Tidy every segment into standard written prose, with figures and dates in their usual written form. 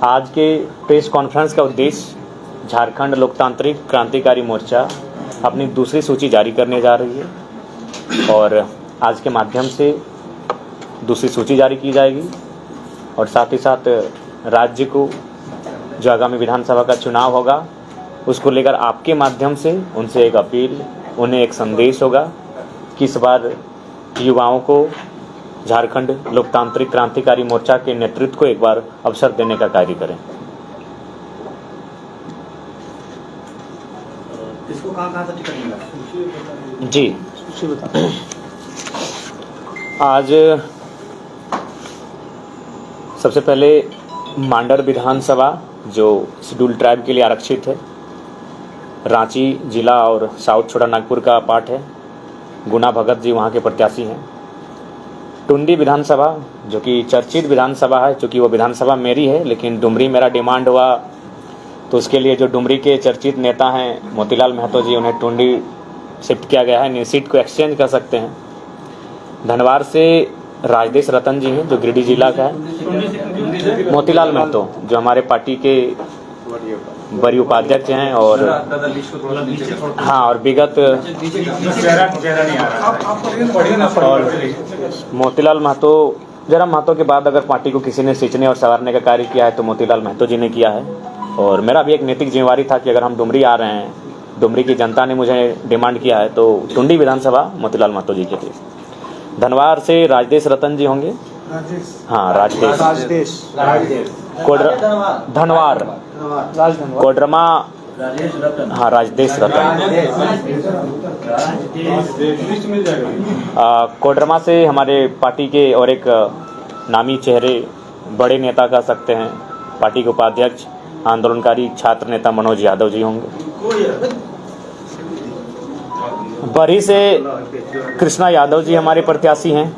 आज के press conference का उद्देश्य झारखंड लोकतांत्रिक क्रांतिकारी मोर्चा अपनी दूसरी सूची जारी करने जा रही है और आज के माध्यम से दूसरी सूची जारी की जाएगी और साथ ही साथ राज्य को जो आगामी विधानसभा का चुनाव होगा उसको लेकर आपके माध्यम से उनसे एक अपील, उन्हें एक संदेश होगा कि इस बार युवाओं को झारखंड लोकतांत्रिक क्रांतिकारी मोर्चा के नेतृत्व को एक बार अवसर देने का कार्य करें। किसको कहाँ से टिकट मिला? जी, आज सबसे पहले मांडर विधानसभा जो शेड्यूल ट्राइब के लिए आरक्षित है, रांची जिला और साउथ छोटा नागपुर का पार्ट है, गुना भगत जी वहाँ के प्रत्याशी हैं। टुंडी विधानसभा जो कि चर्चित विधानसभा है, चूँकि वो विधानसभा मेरी है लेकिन डुमरी मेरा डिमांड हुआ तो उसके लिए जो डुमरी के चर्चित नेता हैं मोतीलाल महतो जी, उन्हें टुंडी शिफ्ट किया गया है। न्यू सीट को एक्सचेंज कर सकते हैं। धनवार से राजदेश रतन जी हैं जो गिरिडीह जिला का है। मोतीलाल महतो जो हमारे पार्टी के बड़ी उपाध्यक्ष हैं और विगत मोतीलाल महतो, जरा महतो के बाद अगर पार्टी को किसी ने सींचने और संवारने का कार्य किया है तो मोतीलाल महतो जी ने किया है। और मेरा भी एक नैतिक जिम्मेवारी था कि अगर हम डुमरी आ रहे हैं, डुमरी की जनता ने मुझे डिमांड किया है तो टुंडी विधानसभा मोतीलाल महतो जी के लिए। धनवार से राजदेश रतन जी होंगे। हाँ, राजदेश धनवार कोडरमा, हाँ राजदेश रतन। कोडरमा से हमारे पार्टी के और एक नामी चेहरे, बड़े नेता कह सकते हैं, पार्टी के उपाध्यक्ष आंदोलनकारी छात्र नेता मनोज यादव जी होंगे। बरही से कृष्णा यादव जी हमारे प्रत्याशी हैं।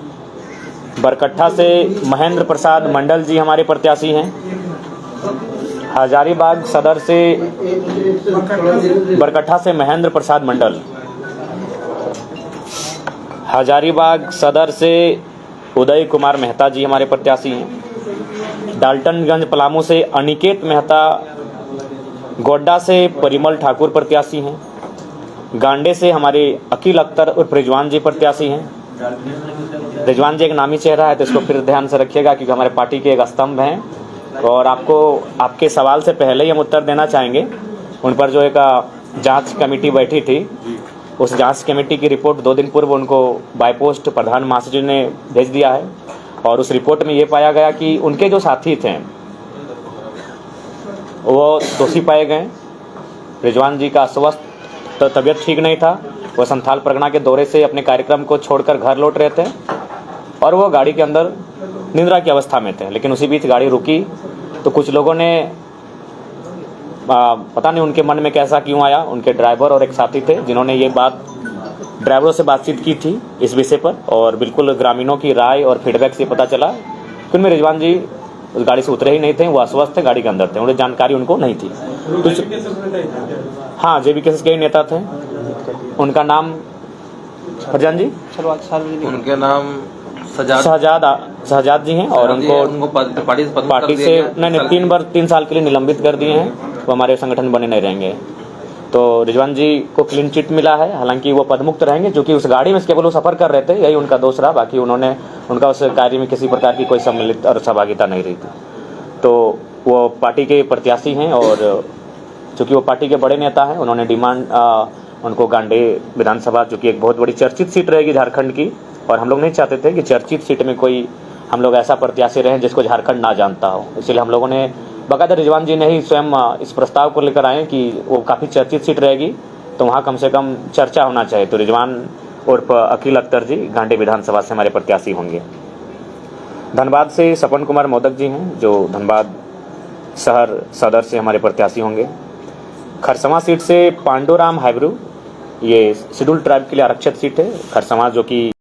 बरकट्ठा से महेंद्र प्रसाद मंडल जी हमारे प्रत्याशी हैं। हजारीबाग सदर से बरकट्ठा से महेंद्र प्रसाद मंडल, हजारीबाग सदर से उदय कुमार मेहता जी हमारे प्रत्याशी हैं। डाल्टनगंज पलामू से अनिकेत मेहता, गोड्डा से परिमल ठाकुर प्रत्याशी हैं। गांडे से हमारे अकील अख्तर और रिजवान जी प्रत्याशी हैं। रिजवान जी एक नामी चेहरा है तो इसको फिर ध्यान से रखिएगा क्योंकि हमारे पार्टी के एक स्तंभ हैं और आपको आपके सवाल से पहले ही हम उत्तर देना चाहेंगे। उन पर जो एक जांच कमेटी बैठी थी, उस जांच कमेटी की रिपोर्ट 2 दिन पूर्व उनको बाय पोस्ट प्रधान महासचिव ने भेज दिया है और उस रिपोर्ट में ये पाया गया कि उनके जो साथी थे वो दोषी पाए गए। रिजवान जी का अस्वस्थ तो तबीयत ठीक नहीं था, वो संथाल परगना के दौरे से अपने कार्यक्रम को छोड़कर घर लौट रहे थे और वो गाड़ी के अंदर निद्रा की अवस्था में थे। लेकिन उसी बीच गाड़ी रुकी तो कुछ लोगों ने पता नहीं उनके मन में कैसा क्यों आया, उनके ड्राइवर और एक साथी थे जिन्होंने ये बात ड्राइवरों से बातचीत की थी इस विषय पर और बिल्कुल ग्रामीणों की राय और फीडबैक से पता चला कि उनमें रिजवान जी उस गाड़ी से उतरे ही नहीं थे, वो अस्वस्थ थे, गाड़ी के अंदर थे, उन्हें जानकारी उनको नहीं थी। हाँ, जेबीके के नेता थे। उनका नाम फरजान जी, उनके नाम शहजाद जी हैं और उनको पार्टी से नहीं 3 साल के लिए निलंबित कर दिए हैं। वो हमारे संगठन बने नहीं रहेंगे। तो रिजवान जी को क्लीन चिट मिला है, हालांकि वो पदमुक्त रहेंगे क्योंकि उस गाड़ी में केवल वो सफर कर रहे थे, यही उनका दोष रहा। बाकी उनका उस कार्य में किसी प्रकार की कोई सम्मिलित और सहभागिता नहीं रही थी। तो वो पार्टी के प्रत्याशी हैं और चूँकि वो पार्टी के बड़े नेता हैं, उन्होंने डिमांड उनको गांडे विधानसभा जो कि एक बहुत बड़ी चर्चित सीट रहेगी झारखंड की, और हम लोग नहीं चाहते थे कि चर्चित सीट में कोई हम लोग ऐसा प्रत्याशी रहें जिसको झारखंड ना जानता हो। इसलिए हम लोगों ने बाकायदा रिजवान जी ने ही स्वयं इस प्रस्ताव को लेकर आए कि वो काफ़ी चर्चित सीट रहेगी तो वहाँ कम से कम चर्चा होना चाहिए। तो रिजवान उर्फ अकील अख्तर जी गांडे विधानसभा से हमारे प्रत्याशी होंगे। धनबाद से सपन कुमार मोदक जी हैं जो धनबाद शहर सदर से हमारे प्रत्याशी होंगे। खरसवां सीट से पांडुराम हाइब्रू, ये शेड्यूल ट्राइब के लिए आरक्षित सीट है। खरसवां जो कि